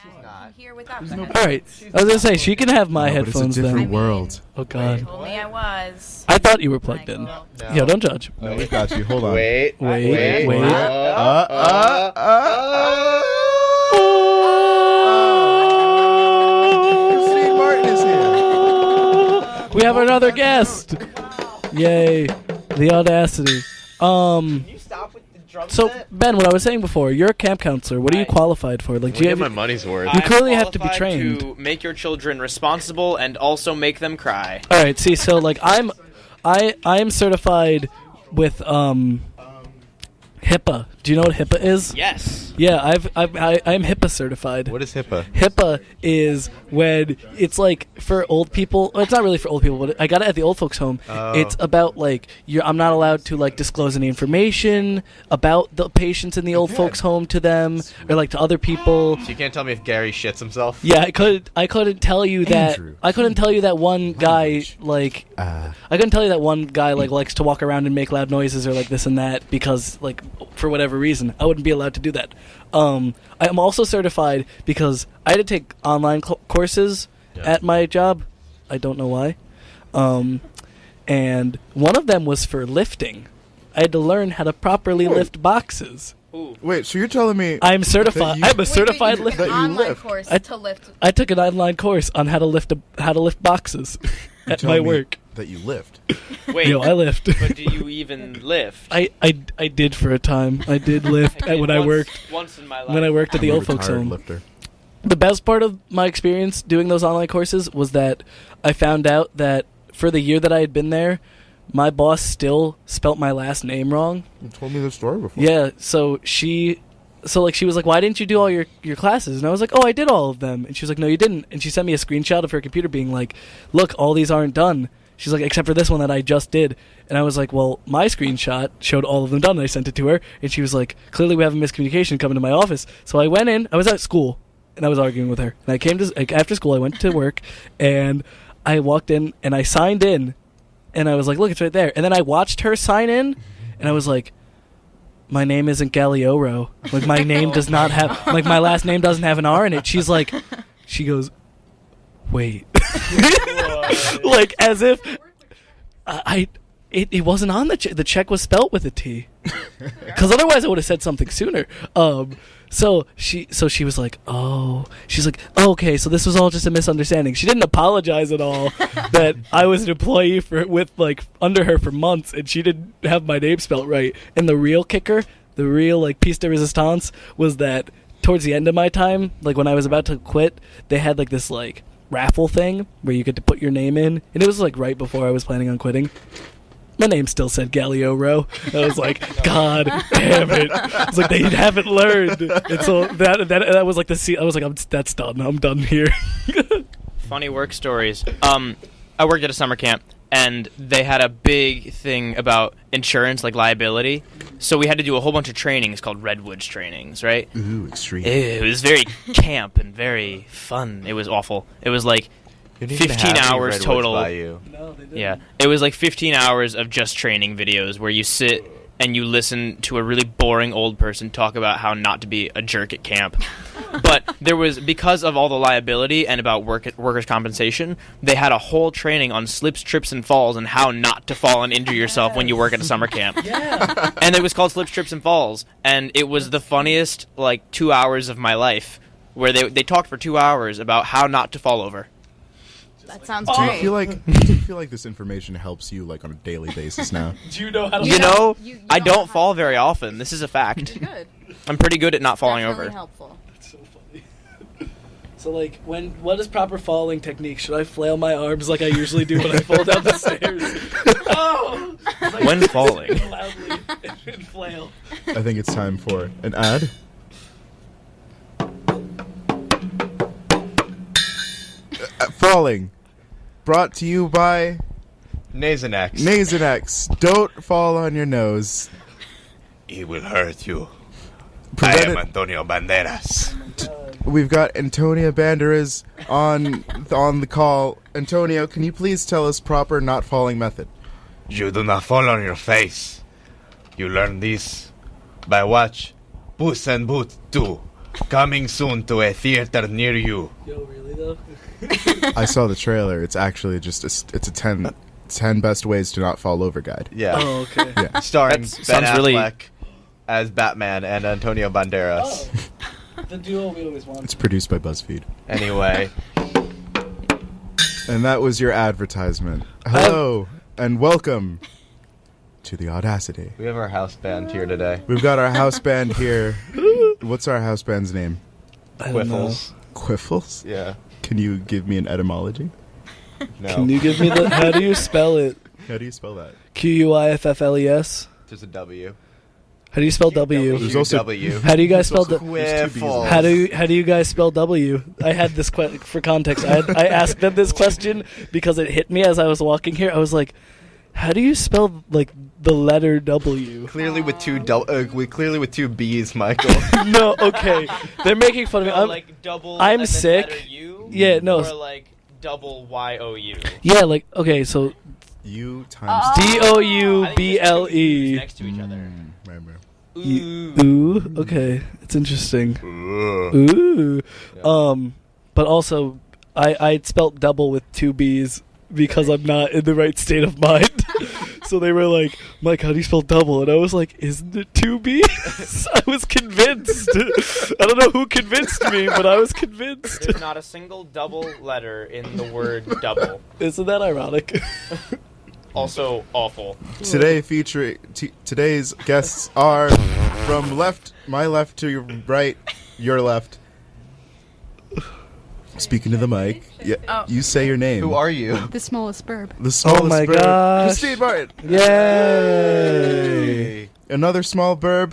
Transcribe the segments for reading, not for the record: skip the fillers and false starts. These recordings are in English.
she's not. Here without All right. I was gonna say she can have my headphones it's a different then. world. Oh God. Only I was. I thought you were plugged in. Michael. No. Yo, don't judge. No, we got you. Hold on. Wait. Wait. Steve Martin is here. We have another guest. Yay. The Audacity. Can you stop with the drum So set? Ben, what I was saying before, you're a camp counselor. What are you qualified for? Like, do you Get my have? money's worth. You I'm clearly have to be qualified trained. to make your children responsible and also make them cry. All right. See, so like I'm certified with HIPAA. Do you know what HIPAA is? Yes. Yeah, I'm HIPAA certified. What is HIPAA? HIPAA is when it's like for old people. Well, it's not really for old people, but I got it at the old folks' home. Oh. It's about like I'm not allowed to like disclose any information about the patients in the old folks' home to them or like to other people. So you can't tell me if Gary shits himself? Yeah, I couldn't tell you that. Andrew. I couldn't tell you that one guy like. I couldn't tell you that one guy like likes to walk around and make loud noises or like this and that because like for whatever reason I wouldn't be allowed to do that. I'm also certified because I had to take online courses at my job. I don't know why. And one of them was for lifting. I had to learn how to properly lift boxes. Wait, so you're telling me I'm certified. I'm a certified Wait, lifter. That you online lift. course I- to lift. I took an online course on how to lift boxes at tell my me work. that you lift? Wait, Yo, I lift. but do you even lift? I did for a time. I did lift I did when I once- worked Once in my life. when I worked at the I'm a old folks retired home. lifter. The best part of my experience doing those online courses was that I found out that for the year that I had been there, my boss still spelt my last name wrong. You told me the story before. Yeah, so she was like, "Why didn't you do all your classes?" And I was like, "Oh, I did all of them." And she was like, "No, you didn't." And she sent me a screenshot of her computer being like, "Look, all these aren't done." She's like, "Except for this one that I just did." And I was like, "Well, my screenshot showed all of them done." And I sent it to her, and she was like, "Clearly we have a miscommunication coming to my office." So I went in. I was at school, and I was arguing with her. And I came to after school. I went to work, and I walked in, and I signed in, and I was like, "Look, it's right there." And then I watched her sign in, and I was like, "My name isn't Galioro. Like my name does not have like my last name doesn't have an R in it." She's like, she goes, "Wait," like as if it wasn't on the check. The check was spelt with a T, because otherwise I would have said something sooner. So she was like, "Oh," she's like, oh, "Okay, so this was all just a misunderstanding." She didn't apologize at all that I was an employee under her for months, and she didn't have my name spelt right. And the real kicker, the real like piece de resistance, was that towards the end of my time, like when I was about to quit, they had like this like raffle thing where you get to put your name in, and it was like right before I was planning on quitting. My name still said Galioro. I was like, God damn it! It's like they haven't learned. And so that was like I was like, that's done. I'm done here. Funny work stories. I worked at a summer camp, and they had a big thing about insurance, like liability. So we had to do a whole bunch of trainings called Redwoods trainings, right? Ooh, extreme. It was very camp and very fun. It was awful. It was like You didn't even 15 have any hours redwoods total. by you. No, they didn't. Yeah, it was like 15 hours of just training videos where you sit and you listen to a really boring old person talk about how not to be a jerk at camp. But there was, because of all the liability and about workers' compensation, they had a whole training on slips, trips, and falls and how not to fall and injure yourself when you work at a summer camp. Yeah. And it was called Slips, Trips, and Falls. And it was the funniest, 2 hours of my life, where they talked for 2 hours about how not to fall over. That sounds Do you great. feel like this information helps you like on a daily basis now? Do you know how to? You know, you I don't don't have- fall very often. This is a fact. Good. I'm pretty good at not falling Definitely over. helpful. That's so funny. So what is proper falling technique? Should I flail my arms like I usually do when I fall down the stairs? Oh! When falling. Loudly and flail. I think it's time for an ad. Falling. Brought to you by Nasonex. Nasonex. Don't fall on your nose. He will hurt you. Prevent I am it- Antonio Banderas. We've got Antonio Banderas on the call. Antonio, can you please tell us proper not falling method? You do not fall on your face. You learn this by watch Puss and Boot 2. Coming soon to a theater near you. Yo, really though? I saw the trailer. It's actually just it's a 10 best ways to not fall over guide. Yeah. Oh, okay. Yeah. Starring That Ben sounds really- Affleck as Batman and Antonio Banderas. Oh, the duo we always wanted. It's produced by BuzzFeed. Anyway, And that was your advertisement. Hello and welcome to the Audacity. we have our house band here today. We've got our house band here. What's our house band's name? I don't know. Quiffles. Quiffles? Yeah. Can you give me an etymology? No. Can you give me the? How do you spell it? How do you spell that? Quiffles. There's a W. How do you spell W? There's also- W. How do you guys spell? Quiffles. How do you guys spell W? I had this for context. I asked them this question because it hit me as I was walking here. I was like, how do you spell like the letter W? Clearly with two B's, Michael. No, okay. They're making fun of me. No, I'm, like double. I'm and then sick. letter U, Yeah, no. Or like double YOU. yeah, like okay, so U times DOUBLE. Next to each other. Remember. Ooh, okay, it's interesting. Ugh. Ooh, Yeah. but also I spelt double with two B's because I'm not in the right state of mind. So they were like, Mike, how do you spell double? And I was like, isn't it two B's? I was convinced. I don't know who convinced me, but I was convinced. There's not a single double letter in the word double. Isn't that ironic? Also awful. Today's guests are from my left to your right, your left. Speaking to the mic. Yeah, Oh. you say your name. Who are you? The smallest burb. The smallest my burb. gosh. Christine Martin. Yay! Another small burb.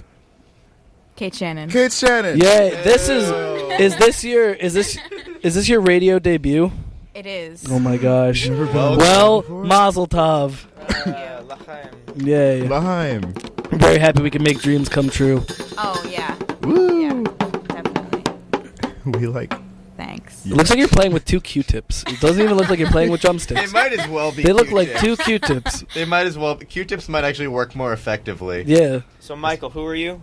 Kate Shannon. Kate Shannon. Yay! This is this your radio debut? It is. Oh my gosh! Well, Well, Mazel Tov! L'chaim. Yay! Laheim. I'm very happy we can make dreams come true. Oh yeah. Woo. Yeah. Definitely. We like. Thanks. It looks like you're playing with two Q-tips. It doesn't even look like you're playing with They drumsticks. might as well be. They look like Q-tips. two Q-tips. They might as well. Q-tips might actually work more effectively. Yeah. So Michael, who are you?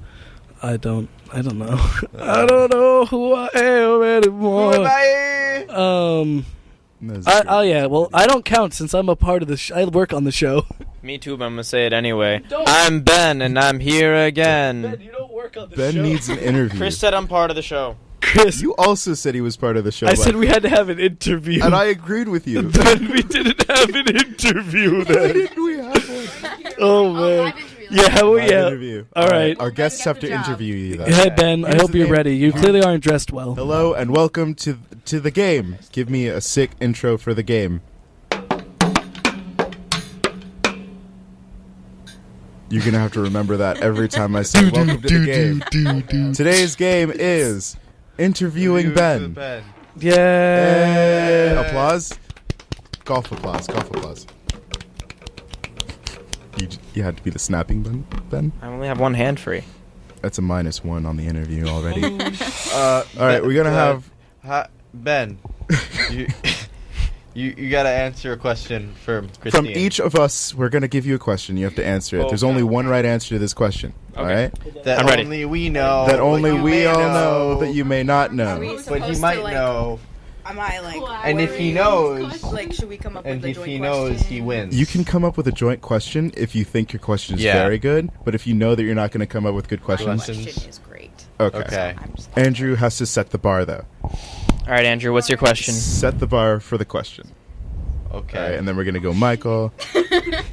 I don't know. I don't know who I am anymore. Bye. Oh yeah. Well, I don't count since I'm a part of the. I work on the show. Me too, but I'm gonna say it anyway. Don't. I'm Ben, and I'm here again. you don't work on the Ben needs an interview. Chris said I'm part of the show. Chris. You also said he was part of the show. I said we had to have an interview. and I agreed with you. Then we didn't have an interview Why then. didn't we have one? Oh man. Yeah, well, Live yeah. interview. All right. Our guests have to interview you. Then. Hey Ben, I Here's hope the you're name. ready. You clearly aren't dressed well. Hello and welcome to the game. Give me a sick intro for the game. You're gonna have to remember that every time I say welcome to the game. Today's game is interviewing Ben. Yay! Applause. Golf applause. Golf applause. You had to be the snapping button, Ben. I only have one hand free. That's a -1 on the interview already. All right, we're gonna have Ben. You gotta answer a question from Christine. from each of us. We're gonna give you a question. You have to answer it. There's only one right answer to this question. All Okay. right. that I'm ready. only we know. That only but you we may all know that you may not Are we know. supposed But he to, might like, know. Am I like? And if he knows, Like, should we come up and with a if joint he question? knows, he wins. You can come up with a joint question if you think your question is Yeah. very good. But if you know that you're not going to come up with good My questions, question is great. okay. Okay. I'm just Andrew has to set the bar though. All right, Andrew, what's your question? Set the bar for the question. Okay. All right, and then we're gonna go Michael,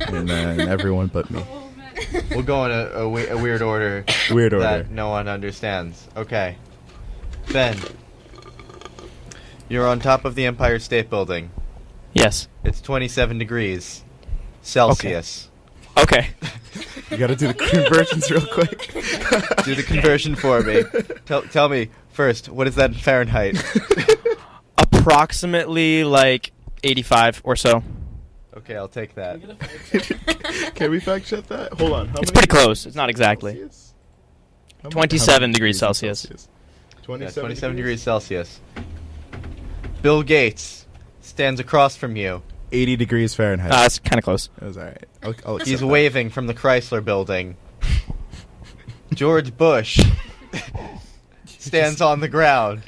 and then everyone but me. We'll go in a weird order. Weird order. That no one understands. Okay. Ben. You're on top of the Empire State Building. Yes. It's 27 degrees Celsius. Okay. You gotta do the conversions real quick. Do the conversion for me. Tell me first, what is that in Fahrenheit? Approximately like 85 or so. Okay, I'll take that. Can we fact check that? Hold on. How It's many pretty close. It's not exactly. Celsius? How 27 many degrees in Celsius. Yeah, 27 degrees Celsius. Bill Gates stands across from you. 80 degrees Fahrenheit. That's kind of close. That was all right. I'll accept He's that. waving from the Chrysler Building. George Bush stands on the ground.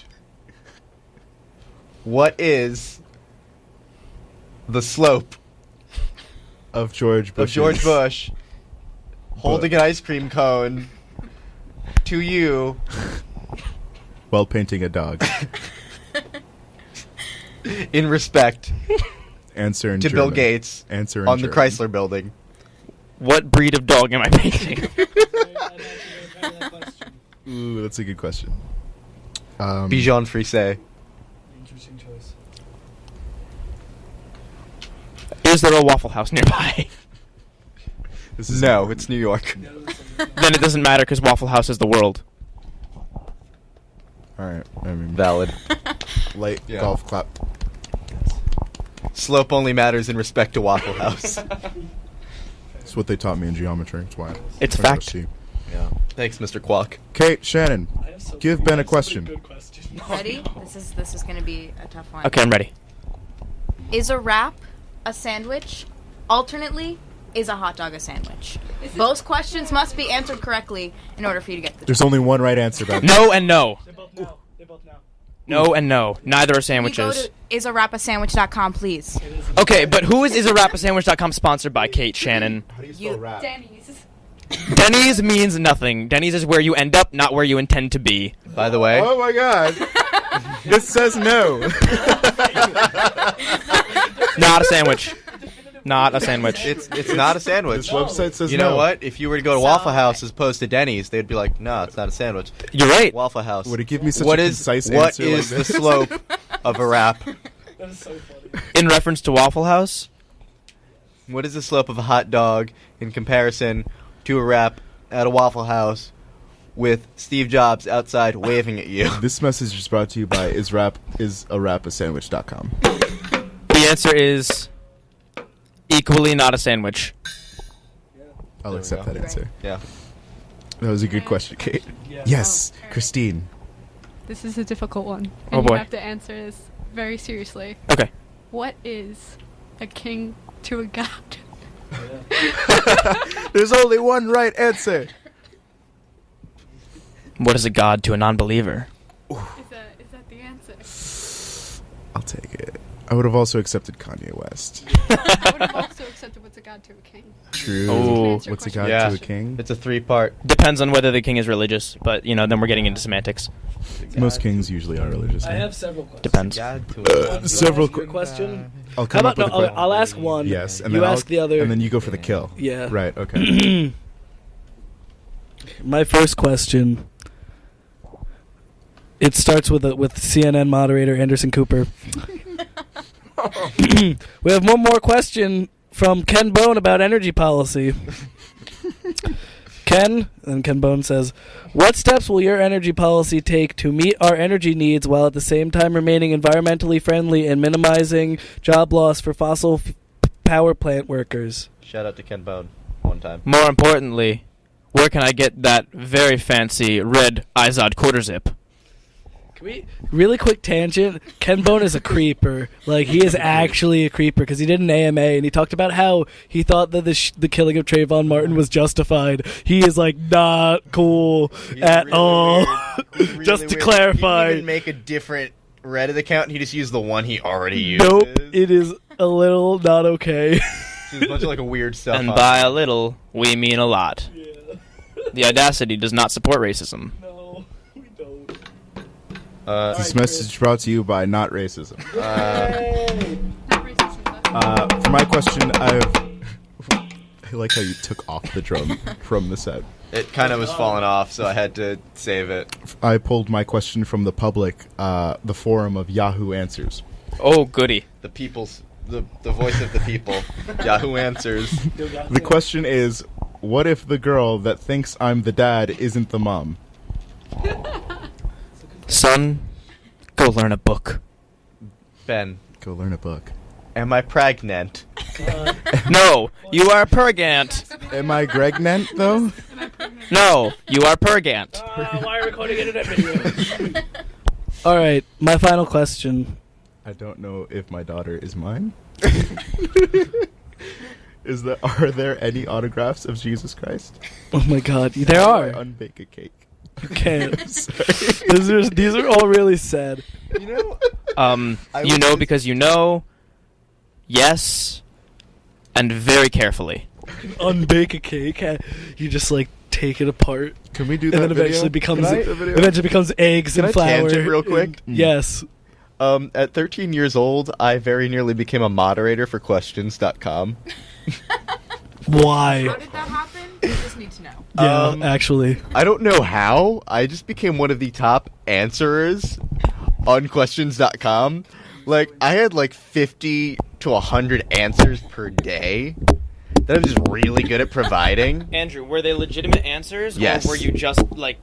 What is the slope Of George Bush. holding an ice cream cone to you While painting a dog. in respect Answer in to German. Bill Gates Answer in on the German. Chrysler building? What breed of dog am I painting? Ooh, that's a good question. Bichon Frise. Interesting choice. Is there a Waffle House nearby? This is No, it's New York. Then it doesn't matter because Waffle House is the world. Alright, I mean, Valid. light Yeah. golf clap. Slope only matters in respect to Waffle House. That's what they taught me in geometry. That's why. It's a I go fact. see. Yeah. Thanks, Mr. Quack. Cate, Shannon, give Ben a question. Ready? This is gonna be a tough one. Okay, I'm ready. Is a wrap a sandwich? Alternately, is a hot dog a sandwich? Both questions must be answered correctly in order for you to get the There's only one right answer about that. No and no. They both know. They both know. No and no. Neither are Can you go sandwiches. to isarapasandwich.com, please. Okay, but who is isarapasandwich.com sponsored by, Cate, Shannon? How do you spell rap? Denny's means nothing. Denny's is where you end up, not where you intend to be. By the way, Oh my god. This says no. Not a sandwich. Not a sandwich. it's not a sandwich. This website says You no. know what? If you were to go to So- Waffle House as opposed to Denny's, they'd be like, "No, it's not a sandwich." You're right. Waffle House. Would it give me such What a is concise what answer is like the this? slope of a wrap? That is so funny. In reference to Waffle House, What is the slope of a hot dog in comparison to a wrap at a Waffle House with Steve Jobs outside waving at you? This message is brought to you by isarapasandwich.com. the answer is equally not a sandwich. I'll we accept go. that answer. Yeah. That was a good question, Cate. Yeah. Yes, Christine. This is a difficult one. Oh, And boy. you have to answer this very seriously. Okay. What is a king to a god? There's only one right answer. What is a god to a non-believer? Is that the answer? I'll take it. I would have also accepted Kanye West. I would have also accepted what's a god to a king. True. Oh. Answer What's a question. god Yeah. to a king? It's a 3-part. Depends on whether the king is religious, but then we're getting into semantics. Most kings usually are religious. I have several questions. Depends. Several. Your question? I'll How come about up with no? a Okay, I'll ask one. Yes, and you then ask I'll, the other. and then you go for the kill. Yeah. Right. Okay. My first question. It starts with CNN moderator Anderson Cooper. We have one more question from Ken Bone about energy policy. Ken Bone says, what steps will your energy policy take to meet our energy needs while at the same time remaining environmentally friendly and minimizing job loss for fossil power plant workers? Shout out to Ken Bone one time. More importantly, where can I get that very fancy red Izod quarter zip? Can we, really quick tangent, Ken Bone is a creeper. Like, he is actually a creeper because he did an AMA and he talked about how he thought that the killing of Trayvon Martin was justified. He is, like, not cool at really all. weird. Really Just to weird. clarify. He didn't even make a different Reddit account. He just used the one he already used. Nope, it is a little not okay. There's a bunch of like weird stuff. And on by it. a little, we mean a lot. The Audacity does not support racism. No, we don't. This message brought to you by Not Racism. Not racist, but For my question, I like how you took off the drum from the set. It kind of was falling off, so I had to save it. I pulled my question from the public, the forum of Yahoo Answers. Oh, goody. The people's, the voice of the people. Yahoo Answers. The question is, what if the girl that thinks I'm the dad isn't the mom? Son, go learn a book. Ben, Go learn a book. am I pregnant? No, you are purgant. Am I Gregnant, though? No, you are purgant. Why are we recording internet videos? All right, my final question. I don't know if my daughter is mine. Are there any autographs of Jesus Christ? Oh my God, there How are. do I unbake a cake? You can't. These are all really sad. You know, You know because you know. Yes, and very carefully. Unbake a cake. You just like take it apart, Can we do and that then video? eventually becomes Can I- video? eggs Can and I flour. tangent real quick? Yes. At 13 years old, I very nearly became a moderator for questions.com. Why? How did that happen? I just need to know. Yeah, actually. I don't know how. I just became one of the top answerers on questions.com. Like, I had like 50 to 100 answers per day that I was just really good at providing. Andrew, were they legitimate answers? Yes. Or were you just, like,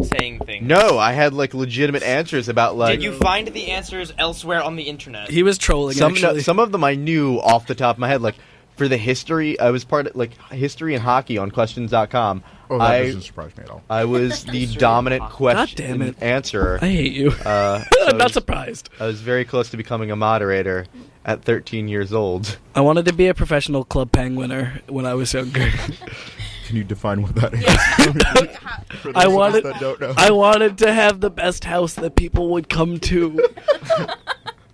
saying things? No, I had like legitimate answers about like... Did you find the answers elsewhere on the internet? He was trolling, actually. Some of them I knew off the top of my head. Like, for the history, I was part of, like, history and hockey on questions.com. Oh, that doesn't surprise me at all. I was the dominant God damn question it. answerer. I hate you. So I'm not surprised. I was very close to becoming a moderator at 13 years old. I wanted to be a professional club penguiner when I was younger. Can you define what that is? For I those of us wanted- that don't know. I wanted to have the best house that people would come to.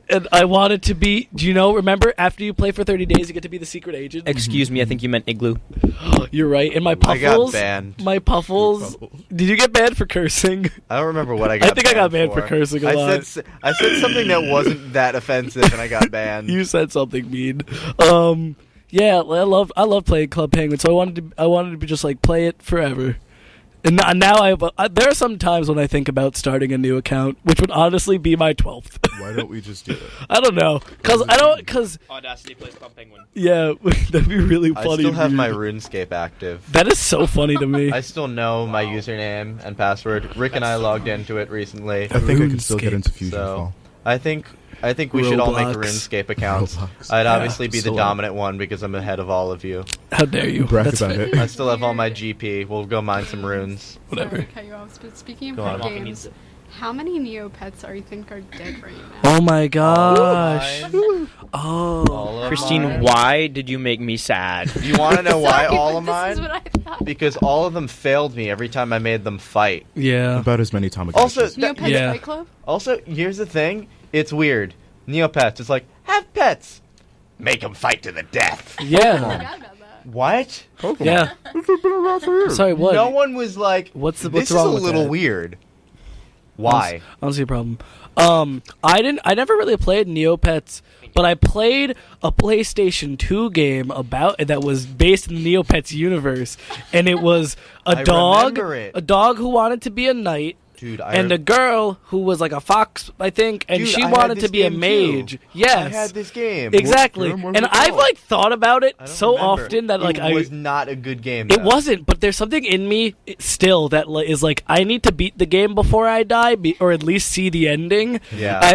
And I wanted to be, remember, after you play for 30 days, you get to be the secret agent? Excuse me, I think you meant igloo. You're right. And my I puffles. got banned. My puffles. Did you get banned for cursing? I don't remember what I got. I think I got banned for cursing a lot. I said something that wasn't that offensive, and I got banned. You said something mean. Yeah, I love playing Club Penguin, so I wanted to be just like play it forever. And now there are some times when I think about starting a new account, which would honestly be my 12th. Why don't we just do it? I don't know, cause Audacity plays Club Penguin. yeah, that'd be really funny. I still to have me. my RuneScape active. That is so funny to me. I still know my username and password. Rick and I logged into it recently. I think I can still get RuneScape. into Fusion So Fall. I think we should all make Roblox. RuneScape accounts. Roblox. I'd obviously be the so- dominant one because I'm ahead of all of you. How dare you? Brag That's about it. I still have all my GP. We'll go mine some runes. Whatever. Sorry to cut you off, but speaking of Go on. pet games, how many Neopets are you think are dead right now? Oh my gosh. Mine, Oh. all of Christine, mine. why did you make me sad? You want to know why Sorry, all but of This is mine? what I thought. Because all of them failed me every time I made them fight. Yeah. About as many Tamagotchis. Also, Neopets Yeah. Fight Club? Also, here's the thing. It's weird. Neopets. It's like, have pets. Make them fight to the death. I Yeah. forgot about that. What? Yeah. This has been around for years. Sorry, what? No one was like, What's this wrong is a with little that? weird. Why? I don't see a problem. I never really played Neopets, but I played a PlayStation 2 game that was based in the Neopets universe, and it was I remember it. a dog who wanted to be a knight, Dude, and a girl who was like a fox, I think, and Dude, she I had wanted this to be a game mage. too. Yes, I had this game. exactly. What game was And it I've called? like thought about it I don't so remember. often that like it was not a good game. it though. wasn't, but there's something in me is like I need to beat the game before I die, or at least see the ending. Yeah. I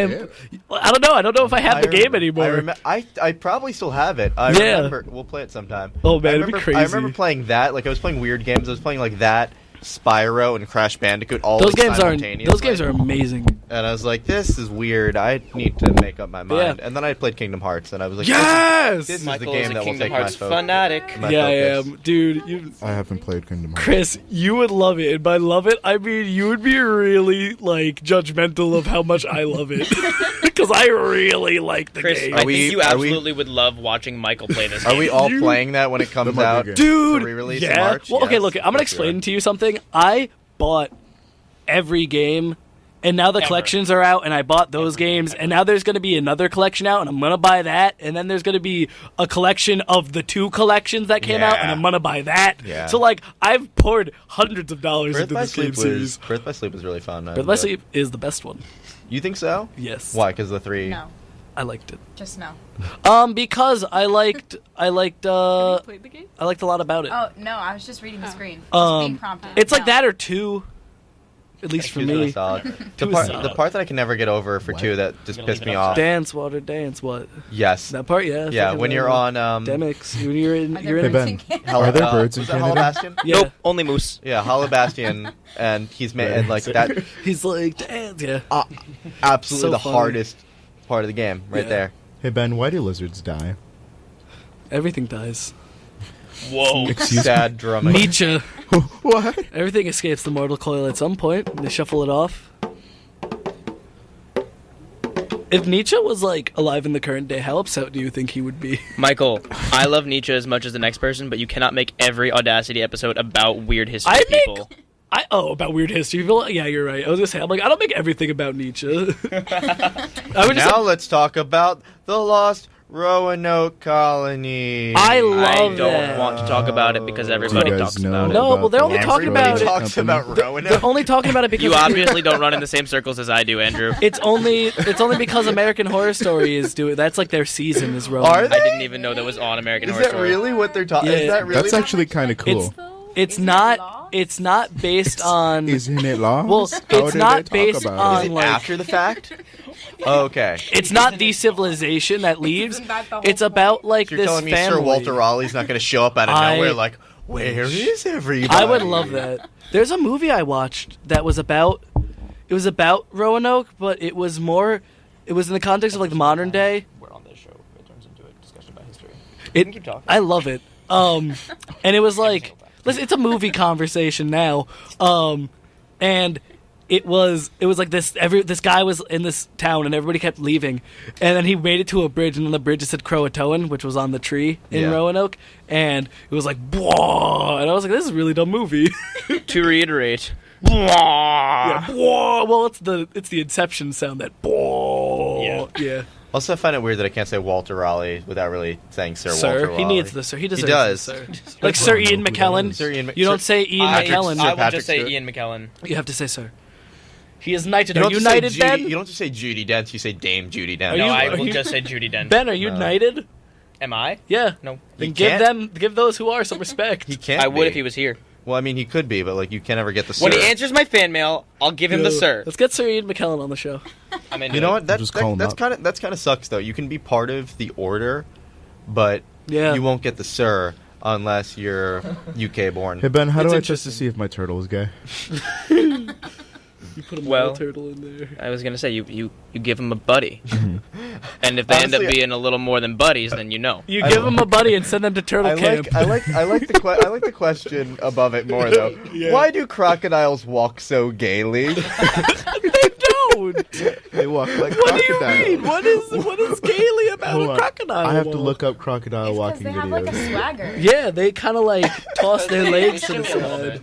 don't know. I don't know if I have the game anymore. I probably still have it. I Yeah. remember. We'll play it sometime. Oh, man, I it'd be remember, I remember crazy. playing that. Like I was playing weird games. I was playing like that, Spyro, and Crash Bandicoot all Those like, games simultaneously. are amazing. And I was like, this is weird. I need to make up my mind. And then I played Kingdom Hearts, and I was like, Yes! this is Michael the is game a that will Kingdom take Hearts my focus. fanatic. My Yeah, I focus. am, dude. I haven't played Kingdom Hearts. Chris, you would love it, and by love it, I mean you would be really like judgmental of how much I love it, because I really like the Chris, game. I we- think you are we- absolutely would love watching Michael play this Are game. we all You- playing that when it comes might be out? good. Dude, For re-release in yeah. March? Well, okay, Yes. look, I'm gonna Let's do explain it. to you something. I bought every game, and now the Ever. collections are out, and I bought those games, and now there's gonna be another collection out, and I'm gonna buy that, and then there's gonna be a collection of the two collections that came out, and Yeah. I'm gonna buy that. Yeah. So like, I've poured hundreds of dollars Birth into by this game Sleep series. Birth by Sleep was really fun. I Birth by enjoyed it. Sleep is the best one. You think so? Yes. Why? Because the three. No, I liked it. just no. Because I liked Have you played the game? I liked a lot about it. Oh no, I was just reading the screen. Just Um, being prompted. It's like No. that or two, at least for Two's really me. solid. Two The is part, solid. the part that I can never get over for two that just Gonna pissed leave it me up off. to Dance, water, dance. What? Yes. That part, yeah. Yeah, fucking when you're right. on Demix, when you're in, Are you're there in. Hey, Ben. birds in Hol- Are there birds in was that Canada? Holobastion? Yeah. Nope, only moose. Yeah, Holobastion, and he's made and like that. He's like, dance, yeah. Absolutely So the funny. hardest part of the game, right Yeah. there. Hey Ben, why do lizards die? Everything dies. Whoa. Excuse me. Sad drumming. Nietzsche. What? Everything escapes the mortal coil at some point. They shuffle it off. If Nietzsche was like alive in the current day, how upset do you think he would be? Michael, I love Nietzsche as much as the next person, but you cannot make every Audacity episode about weird history people. About weird history people. Yeah, you're right. I was gonna say, I'm like, I don't make everything about Nietzsche. Let's talk about the lost Roanoke colony. I love I don't that. want to talk about it because everybody Do you guys talks know about it. No, about well, they're only the talking Everybody about it. talks about Roanoke. They're only talking about it because You obviously don't run in the same circles as I do, Andrew. it's only because American Horror Story is doing. That's like their season is rolling. Are they? I didn't even know that was on American Is Horror that Story. really what they're talking? Yeah. Is that really? That's actually kind of cool. It's Isn't it not. law? It's not based on. Isn't it law? Well, How it's did not they talk based about on Is it like. after the fact? Okay. It's not the civilization that leaves. Isn't that the whole It's about like So you're this telling me family. Sir Walter Raleigh's not going to show up out of nowhere like, where is everybody? I would love that. There's a movie I watched that was about. It was about Roanoke, but it was more. It was in the context of like the modern day. We're on this show. It turns into a discussion about history. It. I love it. And it was like, listen, it's a movie conversation now. And it was like this. This guy was in this town, and everybody kept leaving, and then he made it to a bridge, and on the bridge it said Croatoan, which was on the tree in Yeah. Roanoke, and it was like, "Bwah!" And I was like, "This is a really dumb movie." To reiterate, Yeah, "Bwah!" Well, it's the Inception sound that. "Bwah!" Yeah. Also, I find it weird that I can't say Walter Raleigh without really saying Sir Walter Sir, Raleigh. he needs the sir. He deserves does. the sir. Like Sir Ian McKellen. Sir Ian You don't say Ian I McKellen. would Patrick just say Stewart. Ian McKellen. You have to say sir. He is knighted. You Are don't you just say knighted, Judy- Ben? You don't just say Judy Dent, you say Dame Judy Dent. No, you- I are will you- just say Judi Dench. Ben, are you knighted? Am I? Yeah. No. Then You give can't? give those who are some respect. He can't. I would be. if he was here. Well, I mean, he could be, but like, you can't ever get the sir. When he answers my fan mail, I'll give him the sir. Let's get Sir Ian McKellen on the show. I'm into You know it. what? That, Just call him that's up. kind of sucks though. You can be part of the order, but Yeah. you won't get the sir unless you're UK born. Hey Ben, how It's do I test to interesting. see if my turtle is gay? You put a Well- turtle in there. I was gonna say you give him a buddy, and if they end Honestly, up being a little more than buddies, then you know. You give him a buddy and send them to turtle camp. I like the question above it more though. Yeah. Why do crocodiles walk so gaily? They don't. They walk like What do you crocodile. mean? What is gaily about Hold a on. crocodile? I have to walk? look up crocodile Because walking they have like a videos. swagger. Yeah, they kind of like toss their legs to the Show me a little side. bit.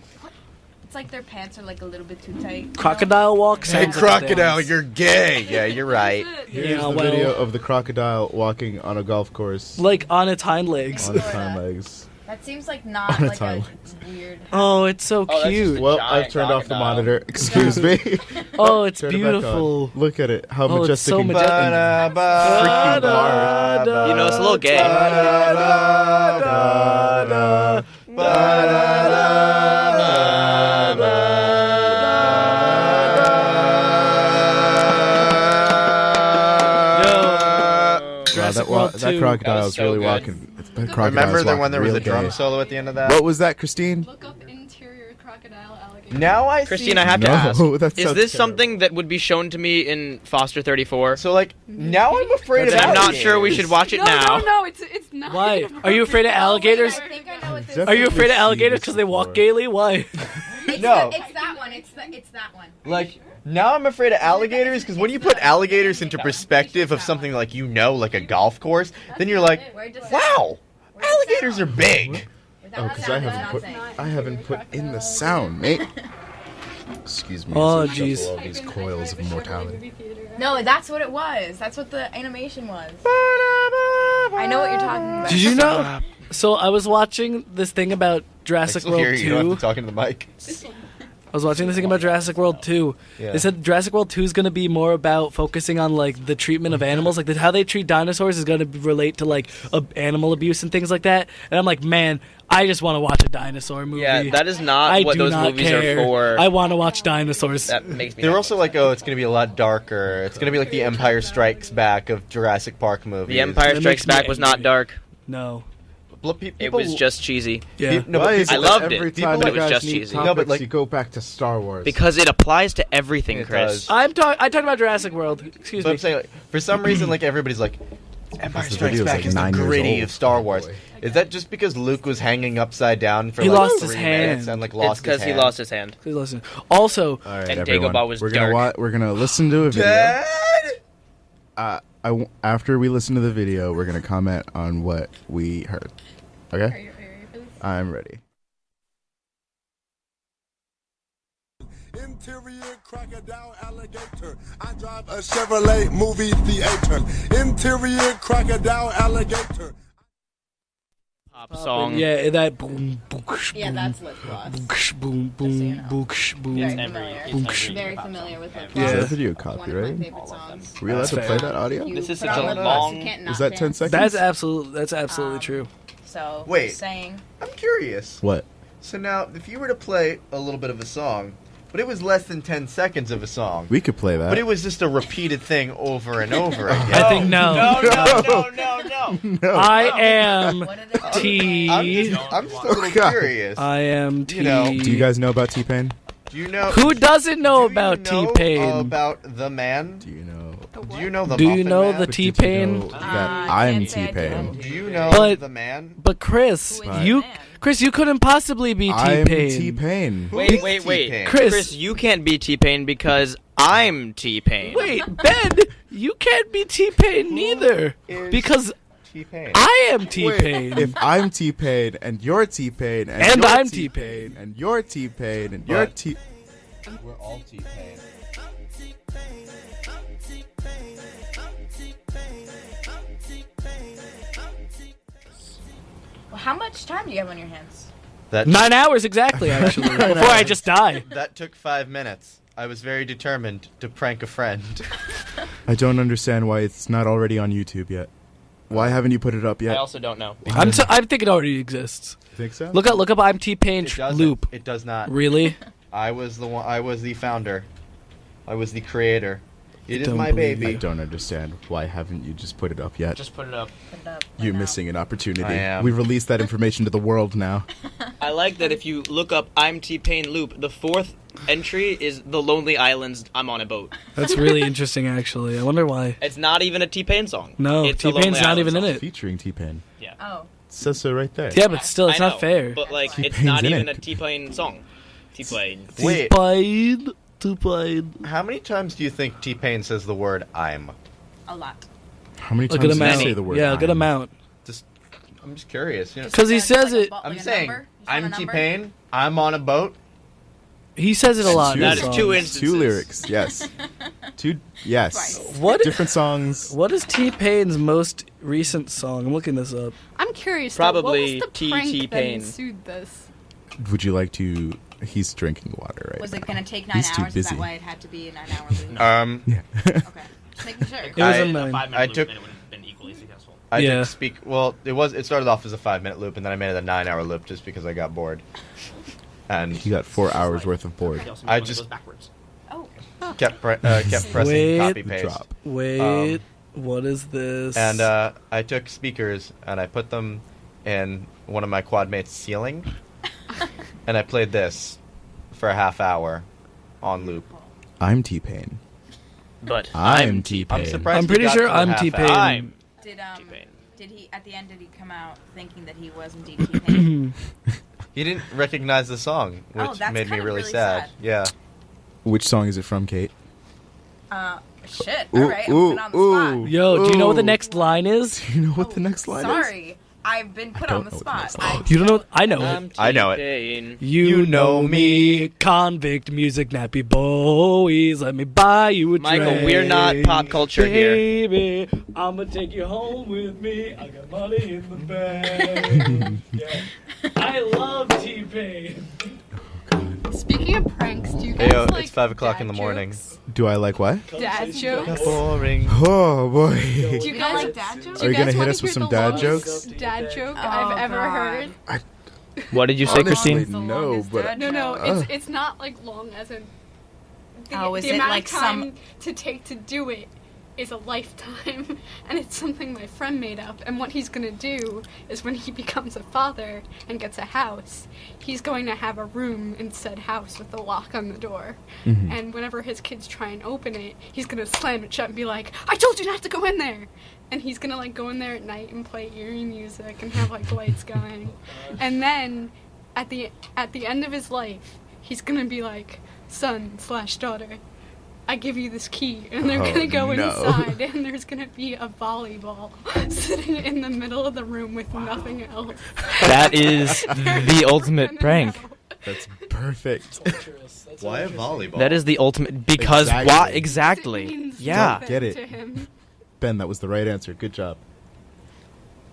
It's like their pants are like a little bit too tight. you know? Crocodile walk. Hey, sounds like a crocodile, dance. you're gay. Yeah, you're right. Here's Yeah, the well- video of the crocodile walking on a golf course Like on its hind legs. on its hind legs. That seems like not On a like a timeline. weird. Oh, it's so that's just cute. a- Well, giant I've turned off the crocodile. monitor. Excuse me. Oh, it's Turn it back on. beautiful. Look at it. How Oh, it's majestic so and majestic. Freaking Da-da-da. You know, it's a little gay. Yo, Jurassic World that 2. crocodile That was is so really good. walking. Crocodile's Remember walking when there was real a drum gay. solo at the end of that? What was that, Christine? Look up interior crocodile alligator. Now I Christine, see. I have to ask. No, that Is sounds this terrible. something that would be shown to me in Foster 34? So like now I'm afraid of I'm not alligators. sure we should watch it No, now. no, it's not. Why? Are you afraid of alligators? I think I know what this Definitely Are you afraid of seen alligators this because they walk before. gaily? Why? It's No. It's that one. It's that one. Like now I'm afraid of alligators because when you put alligators into perspective of something like like a golf course, then you're like, wow, alligators are big. Oh, because I haven't put in the sound, mate. Excuse me. Oh, as I shuffle jeez. all these coils of mortality. No, that's what it was. That's what the animation was. I know what you're talking about. Did you know? So I was watching this thing about I Jurassic still World hear you. You don't 2. have to talk into the mic. I was watching this thing about Jurassic World 2. Yeah. They said Jurassic World 2 is going to be more about focusing on like the treatment of animals, like how they treat dinosaurs is going to relate to like animal abuse and things like that. And I'm like, man, I just want to watch a dinosaur movie. Yeah, that is not I what do those not movies care. are for. I want to watch dinosaurs. That makes me. They're not also like, oh, it's gonna be a lot darker. It's gonna be like the Empire Strikes Back of Jurassic Park movies. The Empire That Strikes makes me Back was not angry. dark. No. It was just cheesy. Yeah. No, Why but is I it loved that every it, time but you it was guys just need cheesy. topics, No, but, like- you go back to Star Wars. Because it applies to everything, It Chris. does. I talked about Jurassic World. Excuse But me. I'm saying, like, for some reason, like everybody's like, Empire The Strikes video's Back like is the 9 years gritty old. of Star Wars. Boy. Is that just because Luke was hanging upside down for He like lost 3 his minutes hand. and like It's lost his because he hand? lost his hand. Please listen. Also, All right, And everyone. Dagobah was we're gonna dark. we're gonna listen to a video. Dad! After we listen to the video, we're gonna comment on what we heard. Okay? Are you ready for this? I'm ready. Interior crocodile alligator. I drive a Chevrolet movie theater. Interior crocodile alligator. Pop song. yeah, that boom, booksh, Yeah, boom, that's lip gloss. booksh, boom, so you boom, know. booksh, boom. Very Every- familiar. it's every Very pop familiar song. with lip Yeah. Is gloss. that video One of my copyrighted? favorite songs. Were we allowed That's to fair. play that audio? You This is put such on a lip gloss, long- you can't Is not that 10 dance. seconds? That's absolutely true. So, Wait. saying I'm curious. What? So now, if you were to play a little bit of a song, but it was less than 10 seconds of a song, We could play that. but it was just a repeated thing over and over again. I think no. No. I am what did they T. I'm just a little God. curious. I am T. You know, Do you guys know about T-Pain? Do you know? Who doesn't know do about you know T-Pain? About the man? Do you know? Do you know the Do you Muffin know Man? the But did you T-Pain? know that I'm can't say I T-Pain. do. Do you know But- the man? But Chris, Who is you the man? Chris, you couldn't possibly be I'm T-Pain. T-Pain. Who Wait, is wait. T-Pain? Chris. You can't be T-Pain because I'm T-Pain. Wait, Ben, you can't be T-Pain neither is because T-Pain. I am T-Pain. If I'm T-Pain and you're T-Pain And you're I'm T-Pain and you're T-Pain and you're But- T. We're all T-Pain. Well, how much time do you have on your hands? That 9 hours exactly, actually, before I just die. that took 5 minutes. I was very determined to prank a friend. I don't understand why it's not already on YouTube yet. Why haven't you put it up I yet? also don't know. I think it already exists. Think so? Look up I'm T-Pain It doesn't. loop. It does not. Really? I was the one. I was the founder. I was the creator. It is Don't my believe baby. I don't understand. Why haven't you just put it up yet? Just put it up. Put it up. You're right now. missing an opportunity. I am. We released that information to the world now. I like that if you look up I'm T-Pain loop, the 4th entry is The Lonely Islands, I'm on a boat. That's really interesting, actually. I wonder why. It's not even a T-Pain song. No, it's a T-Pain's Lonely not Island even in song. it. Featuring T-Pain. Yeah. Oh. It says so right there. Yeah, but still, it's I not know, fair. But like, it's T-Pain's not in even it. a T-Pain song. T-Pain. Wait. T-Pain. How many times do you think T-Pain says the word "I'm"? A lot. How many A times good did you amount. say the word? Yeah, a good I'm? amount. I'm just curious. You know, Because he Just like says a it. bu- like I'm a saying number? Just want a I'm number? T-Pain. I'm on a boat. He says it a lot. in That his is songs. 2 instances. 2 lyrics. Yes. 2. Yes. Twice. What? Different songs. What is T-Pain's most recent song? I'm looking this up. I'm curious. Probably though, what was the prank T.T. that Pain. ensued this? Would you like to? He's drinking water right Was now. it going to take 9 He's too hours? Is that busy. why it had to be a 9-hour loop? Yeah. Okay. Just making sure. It was I- a 9. I took. I Yeah. did speak. Well, it started off as a 5-minute loop, and then I made it a 9-hour loop just because I got bored. And He got 4 hours worth of board. I just Oh. kept pressing Wait. copy paste. Drop. Wait, what is this? And I took speakers and I put them in one of my quad mates' ceiling, and I played this for a half hour on loop. I'm T-Pain. But I'm T-Pain. I'm surprised. I'm we pretty got sure to the I'm half T-Pain. hour. I'm Did T-Pain. did he at the end? Did he come out thinking that he was indeed T-Pain? He didn't recognize the song, Oh, which that's made me kind of really really sad. sad. Yeah. Which song is it from, Kate? Shit. Ooh, All right. I'm ooh, put on the ooh. spot. Yo, do you know what the Ooh. next line is? Do you know what the next line is? Sorry, I've been put I on don't the know what the spot. next line I is. You don't know? I know I'm it. I know it. T-Pain. You know me, convict music, nappy boys. Let me buy you a Michael, drink. we're not pop culture here. Baby, I'ma take you home with me. I got money in the bank. Yeah. I love T-Pain. Speaking of pranks, do you guys Hey, yo, like it's 5 o'clock dad in the morning. jokes? Do I like what? Dad jokes? Boring. Oh boy. Do you You don't guys like dad jokes? do Are you gonna guys hit wanna us with hear some the dad longest jokes? Dad joke Oh, I've ever God. heard. What did you say, Honestly, Christine? no, but No, Ugh. it's not like long as in the, Oh, is the it amount like of time some- to take to do it is a lifetime, and it's something my friend made up. And what he's gonna do is when he becomes a father and gets a house, he's going to have a room in said house with a lock on the door. Mhm. And whenever his kids try and open it, he's gonna slam it shut and be like, "I told you not to go in there!" And he's gonna like go in there at night and play eerie music and have like lights going. And then at the end of his life, he's gonna be like, "Son/daughter, I give you this key," and they're gonna go inside, and there's gonna be a volleyball sitting in the middle of the room with nothing else. That is the ultimate prank. That's perfect. Why a volleyball? That is the ultimate because Exactly. why It exactly? means Yeah. nothing Get it. to him. Ben, that was the right answer. Good job.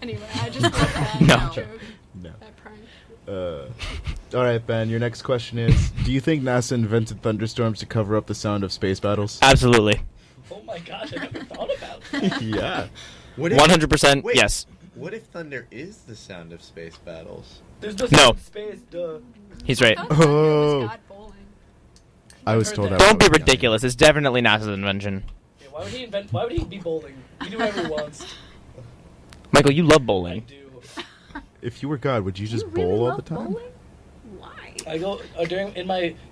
Anyway, I just love that No. joke, No. that prank. All right, Ben. Your next question is: do you think NASA invented thunderstorms to cover up the sound of space battles? Absolutely. Oh my gosh, I never thought about that. Yeah. What if- 100% Wait. yes. What if thunder is the sound of space battles? There's no No. space, duh. He's right. I thought thunder Oh. was God bowling. I was told that. Don't be when I was young. ridiculous. It's definitely NASA's invention. Yeah, why would he be bowling? He do whatever he wants. Michael, you love I bowling. do. If you were God, would you just You really bowl all love the time? bowling? Why? I go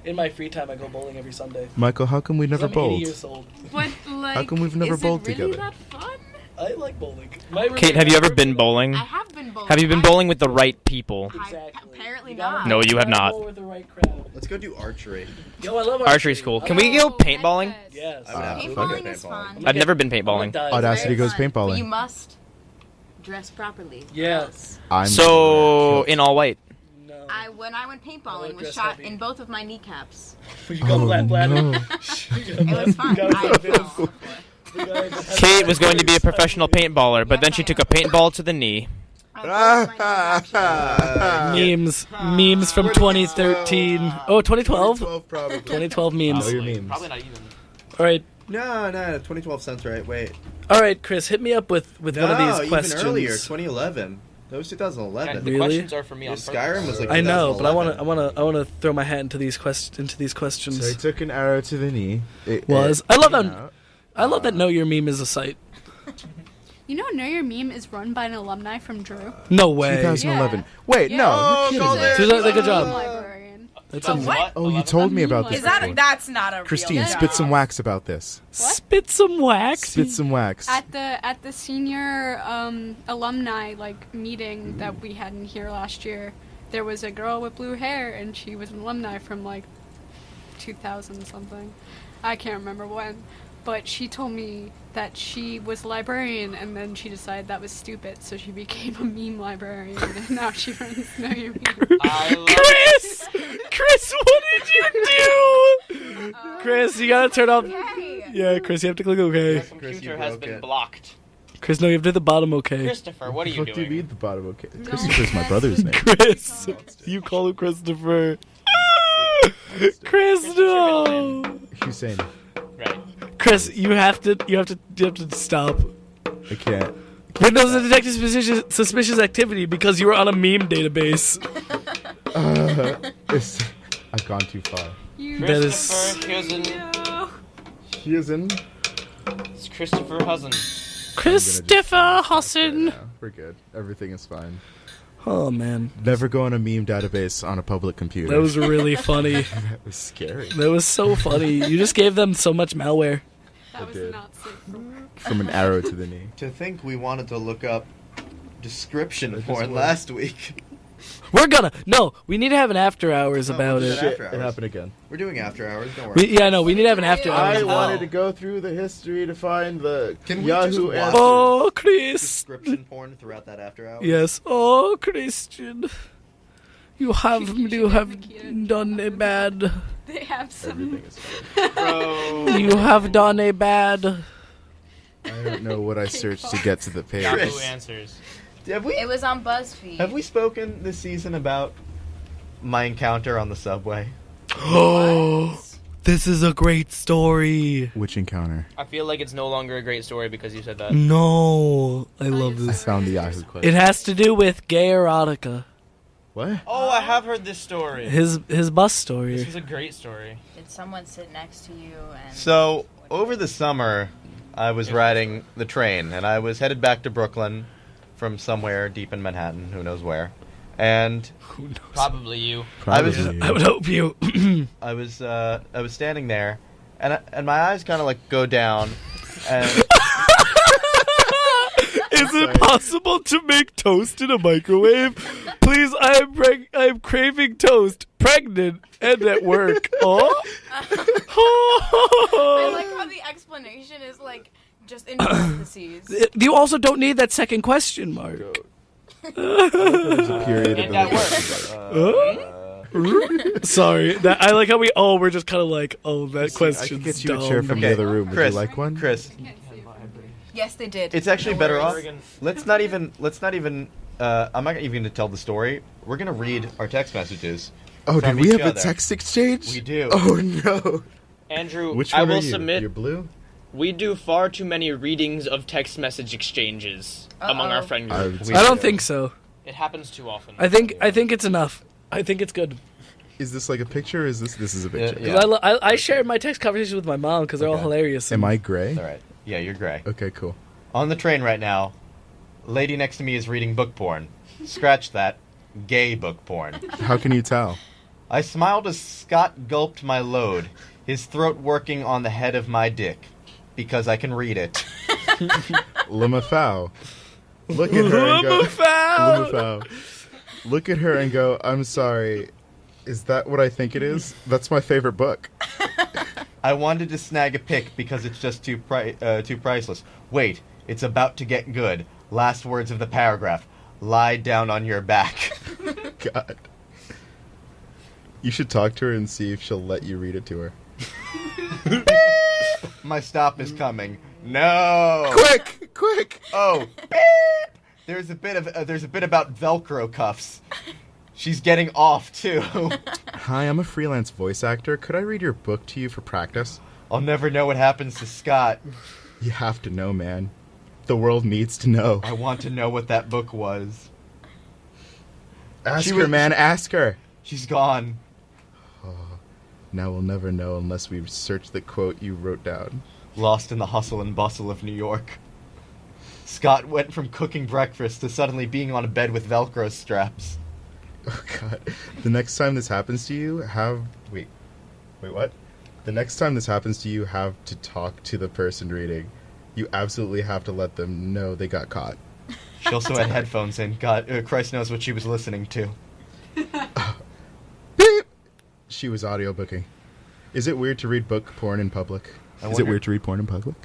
in my free time. I go bowling every Sunday. Michael, how come we 'Cause never I'm 80 bowled? years old. But like, How come we've never is bowled it really together? that fun? I like bowling. Kate, have you ever been bowling? I have been bowling. Have you been bowling with the right people? Exactly. Apparently You gotta- not. No, you have not. bowl with the right crowd. Let's go do archery. Yo, I love Archery's cool. Can we go paintballing? Yes. I would absolutely Paintballing go is fun. I've never been I'm paintballing. gonna die. Audacity goes Very fun, paintballing. But you must dress properly. Yes. I'm So in all white. No. When I went paintballing, would was dress shot heavy. in both of my kneecaps. You got black bladder. no. You got It black- was fun. you got I black fell. bladder. Kate was going to be a professional paintballer, but then she took a paintball to the knee. Memes from 2013. Oh, 2012? 2012 probably. 2012 Know memes. your memes. not even. All right. No, 2012 sounds right. Wait. All right, Chris, hit me up with one of these questions. even earlier, 2011. That was 2011. the Really? questions are for me Yeah, Skyrim was like I know, but I 2011. want to throw my hat into these So he questions. took an arrow to the knee. I love came that. out. I love that Know Your Meme is a site. You know, Know Your Meme is run by an alumni from Drew. No way. 2011. Yeah. Wait, Yeah. no. Oh, you're call kidding me. it. She's like a good job. Librarian. That's a What? Oh, you told me about this. Is that before. That's not a Christine, real spit some wax about this. Spit some wax. Spit some wax. At the senior alumni like meeting that we had in here last year, there was a girl with blue hair, and she was an alumni from like 2000 something. I can't remember when, but she told me that she was a librarian, and then she decided that was stupid, so she became a meme librarian, and now she runs Know Your Meme. Chris! Chris, what did you do? Chris, you gotta turn off. Okay. Yeah, Chris, you have to click OK. Chris, you broke it. blocked. Chris, no, you have to hit the bottom OK. Christopher, what are What do you mean the bottom? Okay, Christopher's my brother's name. Chris, you call him Christopher. Chris, no. Hussein. Right. Chris, you have to stop. I can't. Windows to detect suspicious activity because you were on a meme database. I've gone too far. That is He is in. It's Christopher Huzzen. Christopher Hassan. Yeah, we're good. Everything is fine. Oh man, Never go on a meme database on a public computer. that was really funny. That was scary. That was so funny. You just gave them so much malware. That was did. not safe for work. From an arrow to the knee. To think we wanted to look up description That porn just last week. We need to have an after hours Oh, about we'll it. do that. Shit, it happened again. We're doing after hours, don't worry. We need to have an after hours. I about wanted it. to go through the history to find the Can we Yahoo just watch answer. Oh, Chris. Description porn throughout that after hours? Yes. Oh, Christian. You have done a bad. They have some. Everything is fine. Bro. You have done a bad. I don't know what I searched to get to the page. Chris. Answers. Have we It was on BuzzFeed. have we spoken this season about my encounter on the subway? Oh, this is a great story. Which encounter? I feel like it's no longer a great story because you said that. No, I love I this. found the Yahoo It question. has to do with gay erotica. What? Oh, I have heard this story. His bus story. This is a great story. Did someone sit next to you and? So over the summer, I was riding the train, and I was headed back to Brooklyn from somewhere deep in Manhattan, who knows where. And Probably you. I was I would hope you. I was standing there, and my eyes kind of like go down, and Is it possible to make toast in a microwave? Please, I am craving toast, pregnant, and at work. Oh. I like how the explanation is like just in parentheses. You also don't need that second question mark. There's a period And of that works. Sorry, I like how we all were just kind of like, oh, that I can question's get you dumb. a chair from the Okay, other room. Would Chris, you like one? Chris, Yes, they did. it's actually No better worries. off. Let's not even. I'm not even going to tell the story. We're going to read our text messages. Oh, from did we each have a other. text exchange? We do. Oh no. Andrew, Which I one will are you? submit. You're blue. We do far too many readings of text message exchanges among our Uh-oh. friend I group. would I don't say- think so. It happens too often. I think it's enough. I think it's good. Is this like a picture? Or is this is a picture? Yeah. 'Cause I shared my text conversation with my mom because they're all Okay. hilarious. Am I gray? All right. Yeah, you're gray. Okay, cool. On the train right now, lady next to me is reading book porn. Scratch that. Gay book porn. How can you tell? I smiled as Scott gulped my load, his throat working on the head of my dick. Because I can read it. Lamafau. Look at her and go. Lamafau! Lamafau. Look at her and go. I'm sorry. Is that what I think it is? That's my favorite book. I wanted to snag a pic because it's just too priceless. Wait, it's about to get good. Last words of the paragraph. Lie down on your back. God. You should talk to her and see if she'll let you read it to her. My stop is coming. No. Quick! Quick! Oh. Beep. There's a bit about Velcro cuffs. She's getting off too. Hi, I'm a freelance voice actor. Could I read your book to you for practice? I'll never know what happens to Scott. You have to know, man. The world needs to know. I want to know what that book was. Ask She her, was- man. Ask her. She's gone. Now we'll never know unless we search the quote you wrote down. Lost in the hustle and bustle of New York. Scott went from cooking breakfast to suddenly being on a bed with Velcro straps. Oh, God. The next time this happens to you, Wait, what? The next time this happens to you, have to talk to the person reading. You absolutely have to let them know they got caught. She also had headphones in. God, Christ knows what she was listening to. Beep! She was audiobooking. Is it weird to read book porn in public? Is it wonder- weird to read porn in public?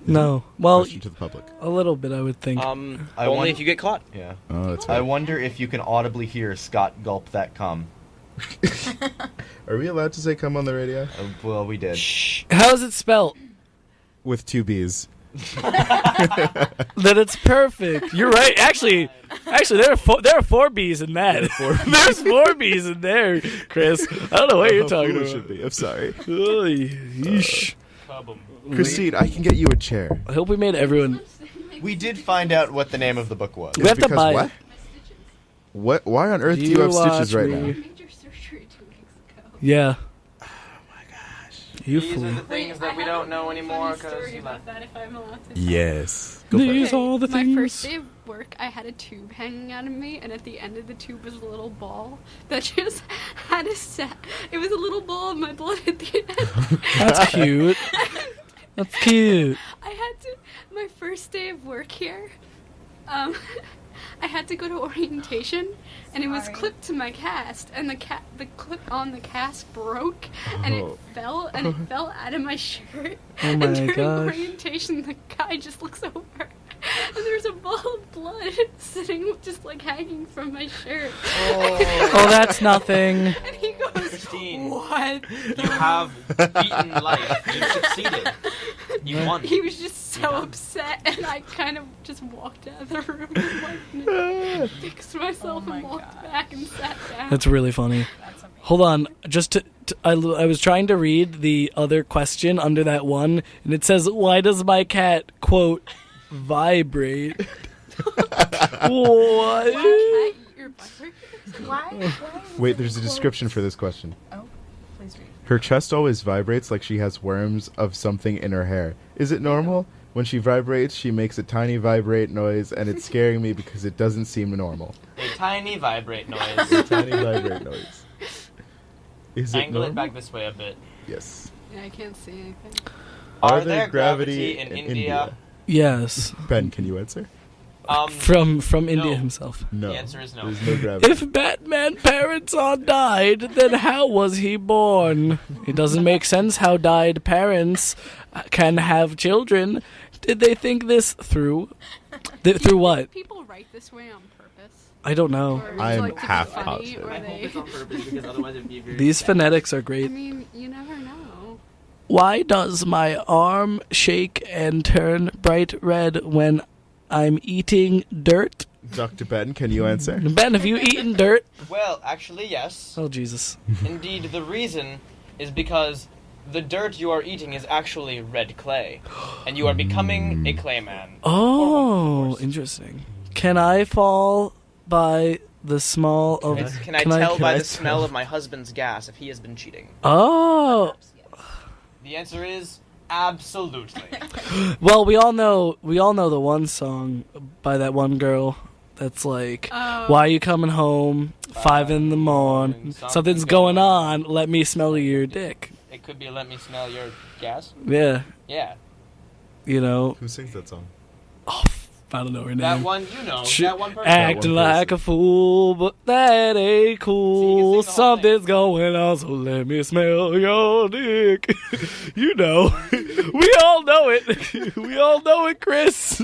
No. Well, Question to the public. a little bit, I would think. I only want- if you get caught. Yeah. Oh, that's I right. wonder if you can audibly hear Scott gulp that cum. Are we allowed to say come on the radio? Well, we did. How's it spelled? With two B's. Then it's perfect. You're right. Actually, there are four B's in that. There's four B's in there, Chris. I don't know what you're talking Fool about. should be. I'm sorry. Oy, yeesh. Christine, I can get you a chair. I hope we made everyone. We did find out what the name of the book was. We have to Because buy what? it. What? Why on earth do you have stitches right now? Major surgery 2 weeks ago. Yeah. Oh my gosh. You These are fool. the things that we don't know anymore because Story about that if I'm allowed to. Yes. Go for it. These are the My things. first day of work, I had a tube hanging out of me, and at the end of the tube was a little ball that just had a set. It was a little ball of my blood at the end. That's cute. That's cute. I had to. My first day of work here, I had to go to orientation, and it was Sorry. clipped to my cast, and the clip on the cast broke, and it Oh. fell, and it fell out of my shirt. Oh and my during gosh. orientation, the guy just looks over, and there's a ball of blood sitting, just like hanging from my shirt. Oh, that's nothing. And he goes, Christine. "What?" You have beaten life. You succeeded. You won. He was just so upset, and I kind of just walked out of the room and like, fixed myself Oh my and walked God. back and sat down. That's really funny. Hold on, just I was trying to read the other question under that one, and it says, "Why does my cat quote vibrate?" What? Why can't your vibrator? Why? Wait, there's a description for this question. Oh, please read. Her chest always vibrates like she has worms of something in her hair. Is it normal? When she vibrates, she makes a tiny vibrate noise, and it's scaring me because it doesn't seem normal. A tiny vibrate noise. A tiny vibrate noise. Is it Angle normal? it back this way a bit. Yes. Yeah, I can't see anything. Are there gravity in India? Yes. Ben, can you answer? From India no. himself. No. The answer is no. There's no gravity. If Batman parents all died, then how was he born? It doesn't make sense how died parents can have children. Did they think this through? Through what? People write this way on purpose. I don't know. Or I'm like to be half funny, positive. or I hope they- it's on purpose because otherwise it'd be very These sad. phonetics are I great. mean, you never know. Why does my arm shake and turn bright red when I'm eating dirt? Dr. Ben, can you answer? Ben, have you eaten dirt? Well, actually, yes. Oh, Jesus. Indeed, the reason is because the dirt you are eating is actually red clay, and you are becoming a clay man. Oh, interesting. Can I fall by the small of... Can I tell by I the smell of my husband's gas if he has been cheating? Oh, The answer is absolutely. well, we all know the one song by that one girl that's like, Oh. why are you coming home 5 in the morning? Something's going on. Let me smell your dick. It could be let me smell your gas. Yeah, Yeah. you know. Who sings that song? I don't know her That name. one, you know. Sh- That one person. Acting That one like a fool, but that ain't cool. See, you can sing the whole Something's going on, so let me smell your dick. You know. We all know it. We all know it, Chris.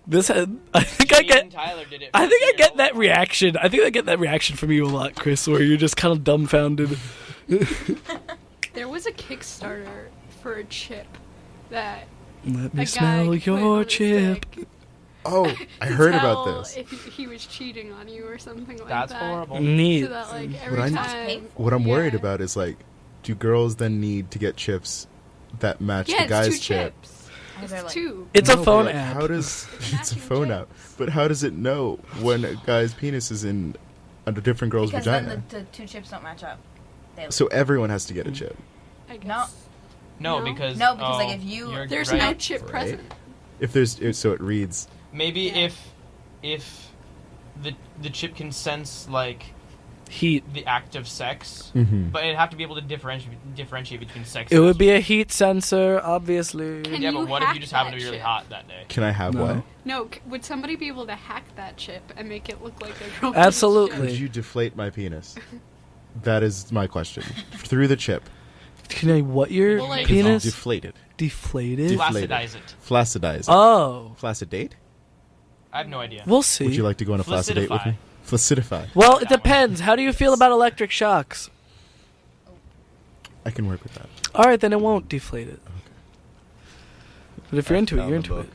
This had, I think I Me get and Tyler did it. I think I for get years. that reaction. I think I get that reaction from you a lot, Chris, where you're just kind of dumbfounded. There was a Kickstarter for a chip that Let a me guy smell could put your on his chip. dick Oh, I to heard about tell this. If he was cheating on you or something like That's that. horrible. Neat. So that like What every I'm- time. What I'm worried Yeah. about is like, do girls then need to get chips that match Yeah, the guy's it's two chip? chips. Is there, It's like- two. It's No, a but, phone like, app. How does it's a Matching phone app? chips. But how does it know when a guy's penis is in a different girl's Because vagina? then the two chips don't match up. They- So everyone has to get a chip. I guess. No. No, No? because No, because, like, if you- you're There's right. no chip Right. present. If there's so it reads. Maybe Yeah. if the chip can sense like Heat. the act of sex, Mhm. but it'd have to be able to differentiate between sex. It and would be a heat sensor, obviously. Can yeah, you but what if you hack just happen to that be really chip? hot that day? Can I have No. one? No, would somebody be able to hack that chip and make it look like a girl? Absolutely. Could you deflate my penis? That is my question. Through the chip. Can I what your Well, like- penis? Deflated. Deflated? Deflated. Flacidize it. Flaccidize. Oh. Flaccidate? I have no idea. We'll see. Would you like to go on a flaccidate with me? Flaccidify. Well, it depends. How do you feel about electric shocks? I can work with that. All right, then it won't deflate it. But if you're I into it, found you're the into book.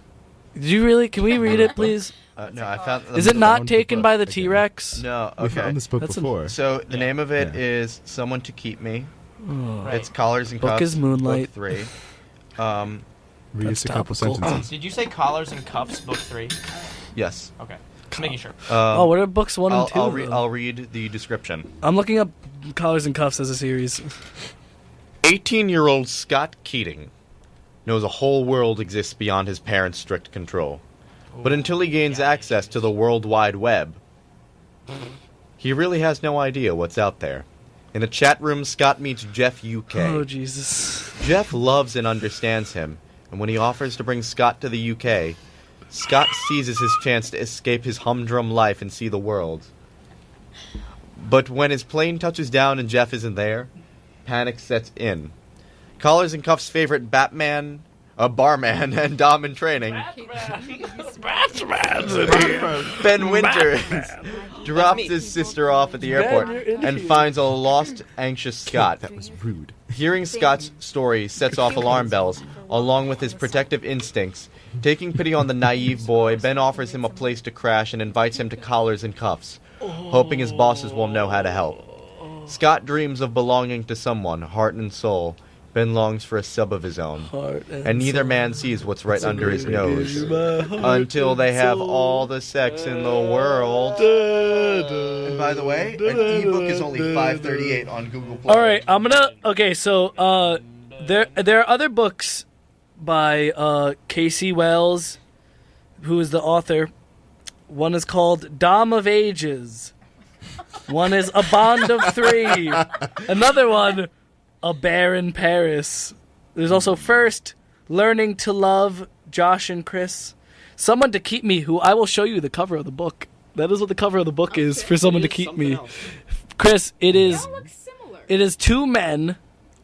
it. Did you really? Can we read it, please? No, I found. Is it not found the taken book by the again. T-Rex? No. We Okay. found this book That's an- before. So the Yeah. name of it Yeah. is "Someone to Keep Me." Oh. Right. It's Collars and Book Cuffs. is Moonlight. Book 3. Read That's us a couple topical. sentences. Did you say collars and cuffs, book 3? Yes. Okay, just making sure. Oh, what are books 1 and 2? I'll read the description. I'm looking up Collars and Cuffs as a series. 18-year-old Scott Keating knows a whole world exists beyond his parents' strict control. But until he gains access to the World Wide Web, he really has no idea what's out there. In a chat room, Scott meets Jeff UK. Oh, Jesus. Jeff loves and understands him, and when he offers to bring Scott to the UK, Scott seizes his chance to escape his humdrum life and see the world. But when his plane touches down and Jeff isn't there, panic sets in. Collars and Cuffs' favorite Batman, barman, and Dom in training, Ben Winters, drops his sister off at the airport Ben, you're in and here. finds a lost, anxious Scott. That was rude. Hearing Scott's story sets off alarm bells, along with his protective instincts. Taking pity on the naive boy, Ben offers him a place to crash and invites him to Collars and Cuffs, hoping his bosses will know how to help. Scott dreams of belonging to someone, heart and soul. Ben longs for a sub of his own. Heart And neither soul. man sees what's right That's a under his great nose. idea. Until they have soul. all the sex in the world. And by the way, an ebook is only $5.38 on Google Play. All right, I'm gonna. Okay, so There are other books by K.C. Wells, who is the author. One is called Dom of Ages. One is A Bond of Three. Another one, A Bear in Paris. There's also First, Learning to Love, Josh and Chris. Someone to Keep Me, who I will show you the cover of the book. That is what the cover of the book is, for Someone to Keep Me. Chris, it is two men.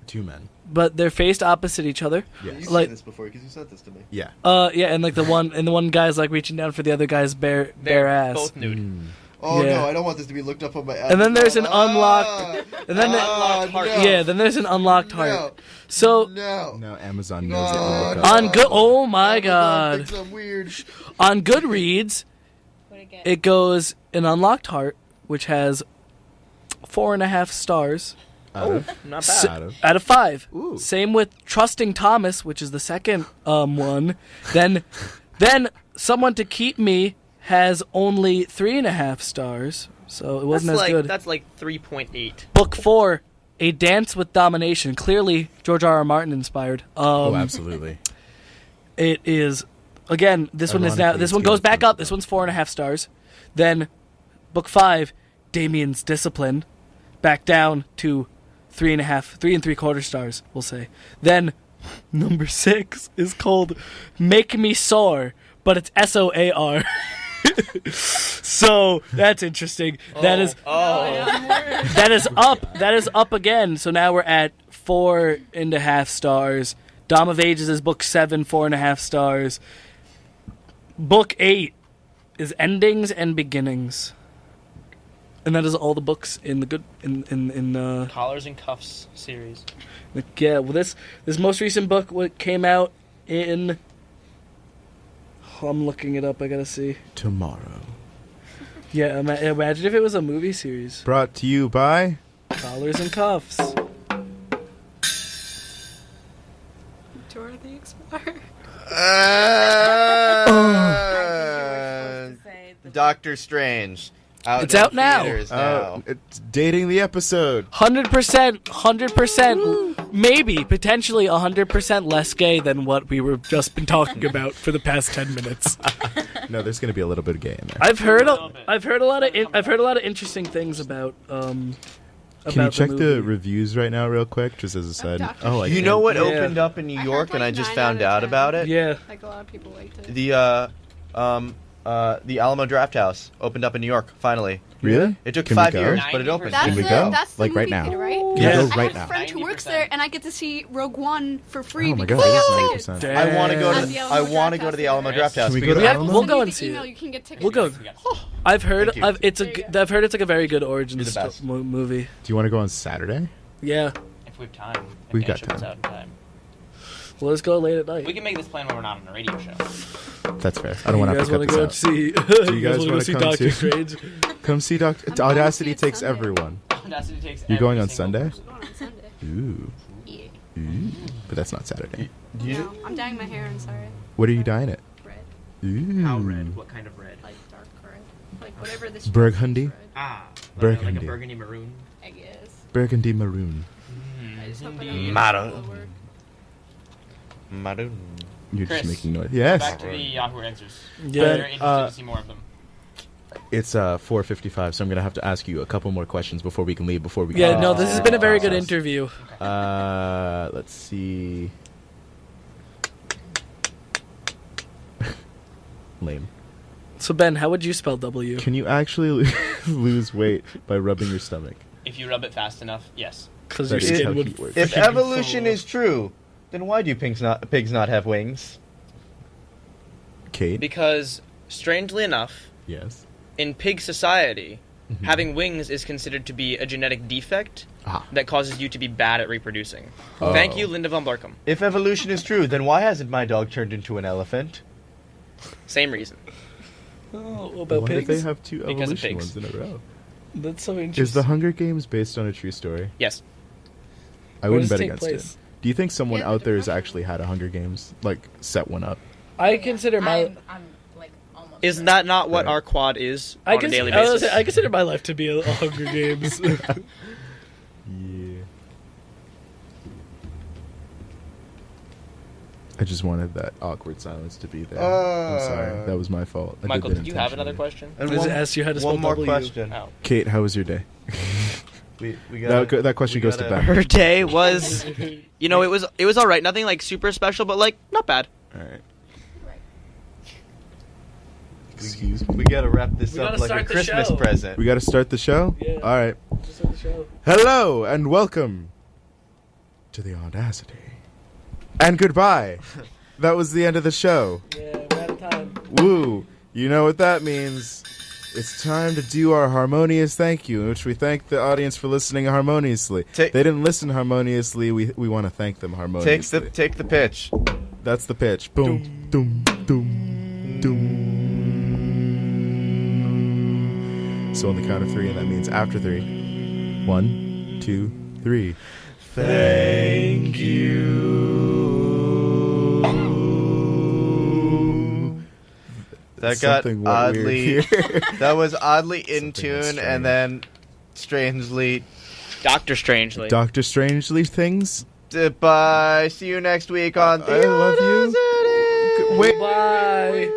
Two men. But they're faced opposite each other. Yes. You've Like, seen this before because you sent this to me. Yeah. yeah, and like the one guy's like reaching down for the other guy's bare ass. Both nude. Oh Yeah. no, I don't want this to be looked up on my app. And then there's an unlocked, and then Unlocked heart. yeah, then there's an unlocked heart. So No, Amazon knows that you look up. on good, oh my god, Thinks I'm weird. on Goodreads, it goes an unlocked heart, which has 4.5 stars Not S- bad. out of 5. Ooh. Same with Trusting Thomas, which is the second one. Then Someone to Keep Me has only 3.5 stars, so it wasn't as good. That's like 3.8. Book 4, A Dance with Domination. Clearly, George R. R. Martin inspired. Oh, absolutely. It is, again, this one is now. Ironically, This one it's goes Game of back up. Thrones. This one's 4.5 stars. Then, book 5, Damien's Discipline, back down to 3.5, 3 3/4 stars. We'll say. Then, number 6 is called Make Me Soar, but it's SOAR. So that's interesting. That is up. That is up again. So now we're at 4.5 stars. Dom of Ages is book 7, 4.5 stars. Book 8 is Endings and Beginnings, and that is all the books in the good in Collars and Cuffs series. yeah. Well, this most recent book came out in. I'm looking it up. I gotta see. Tomorrow. Yeah, imagine if it was a movie series. Brought to you by... Collars and Cuffs. Dora the Explorer. Doctor Strange. It's out now. It's dating the episode. 100%, maybe, potentially 100% less gay than what we were just been talking about for the past 10 minutes. No, there's going to be a little bit of gay in there. I've heard a lot of interesting things about Can you about check the the movie. reviews right now real quick, just as a side? Dr. Oh, I You can. know what Yeah. opened up in New I York, heard, and I like, just 9 found out out of about 10. it? Yeah. Like a lot of people liked it. The Alamo Draft House opened up in New York, finally. Really? It took Can we 5 go? years, but it opened. That's Can we the, go? That's the Like, right movie now? theater, right? Can we go right I now? have a friend who works 90%. there, and I get to see Rogue One for free Oh my because God, I that's have 90%. tickets. I want to go At to. the I Alamo want to Draft go to the House Alamo Draft House. Can we because go to Yeah, Alamo? we'll go Send and me see the email, it. you can get tickets. We'll go. I've heard Thank you. it's like a very good origin You're the best. movie. Do you want to go on Saturday? Yeah. If we have time. If We've Gansha got puts time. out in time. Well, let's go late at night. We can make this plan when we're not on a radio show. That's fair. I don't want to have to cut go this see? out. Do you guys want wanna to see come Doctor too? Strange? Come see going Audacity to see it takes Sunday. everyone. Audacity takes You're going every on single Sunday? person. Going on Sunday. Ooh. Yeah. Ooh. But that's not Saturday. No, I'm dyeing my hair. I'm sorry. What are you dyeing it? Red, Ooh. How red? What kind of red? like dark red, like whatever this. Burgundy? Red, Ah. Like Burgundy. a burgundy maroon. I guess. Burgundy maroon. I just hope I don't get Maroon. all over. Maroon. You're Chris, just making noise. Yes. Back to the Yahoo answers. Yeah. Very interested to see more of them. It's 4:55, so I'm gonna have to ask you a couple more questions before we can leave. Before we Yeah, can no, this has been a very good interview. Let's see. Lame. So Ben, how would you spell W? Can you actually lose weight by rubbing your stomach? If you rub it fast enough, yes. Because your That is how skin would. heat works. If freaking evolution fall is true, then why do pigs not have wings? Cate? Because, strangely enough, Yes. in pig society, Mhm. having wings is considered to be a genetic defect Ah. that causes you to be bad at reproducing. Oh. Thank you, Linda von Blarkum. If evolution is true, then why hasn't my dog turned into an elephant? Same reason. Oh, what about Why did pigs? they have two Because of evolution pigs. ones in a row? That's so interesting. Is the Hunger Games based on a true story? Yes. I Where wouldn't does bet it take against place? it. Do you think someone Yeah, out there has depression. actually had a Hunger Games, like, set one up? I consider my. I'm like almost. Is that not what Right. our quad is I, on a daily I was basis? gonna say, I consider my life to be a Hunger Games. Yeah. I just wanted that awkward silence to be there. I'm sorry. That was my fault. I Michael, did that did you have another intentionally. question? Does it ask you how to spell one more W? question. Oh. Kate, how was your day? We gotta, that question goes to Ben. Her day was, it was all right. Nothing like super special, but like not bad. All right. Excuse me. We gotta wrap this We up gotta like a start the Christmas show. present. We got to start the show? Yeah. All right. Just on the show. Hello and welcome to the Audacity. And goodbye. That was the end of the show. Yeah, we're out of time. Woo. You know what that means. It's time to do our harmonious thank you, in which we thank the audience for listening harmoniously. They didn't listen harmoniously. We want to thank them harmoniously. Take the pitch. That's the pitch. Boom, doom, doom, doom. So on the count of 3, and that means after 3. 1, 2, 3. Thank you. That got Something went oddly. weird here. That was oddly in Something tune, strange. and then strangely. Doctor Strangely. Doctor Strangely things. Bye. See you next week on the I love you. Wait, Bye.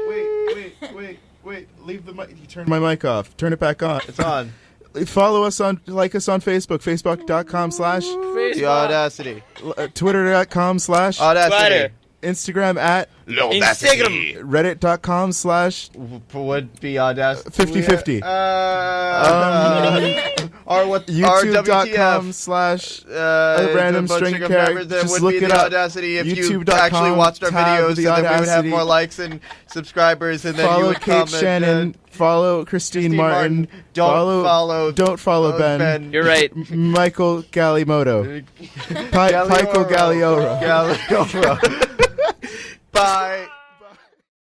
wait. Leave the mic. You turned my mic off. Turn it back on. It's on. Follow us like us on Facebook. Facebook.com/ The Audacity. Twitter.com/ Audacity. Instagram at Instagram. Reddit.com/ Would be Audacity. 50/50. Or what? YouTube.com/ a random string of characters. That Just would look be it the up. Audacity if you YouTube.com actually watched our tab videos, the so then we would have Audacity. more likes and subscribers, and then you Follow would Kate comment. Shannon. Follow Christine Martin. Don't follow Ben. You're right. Michael Galimoto. Pichael Galioro. Galioro. Bye.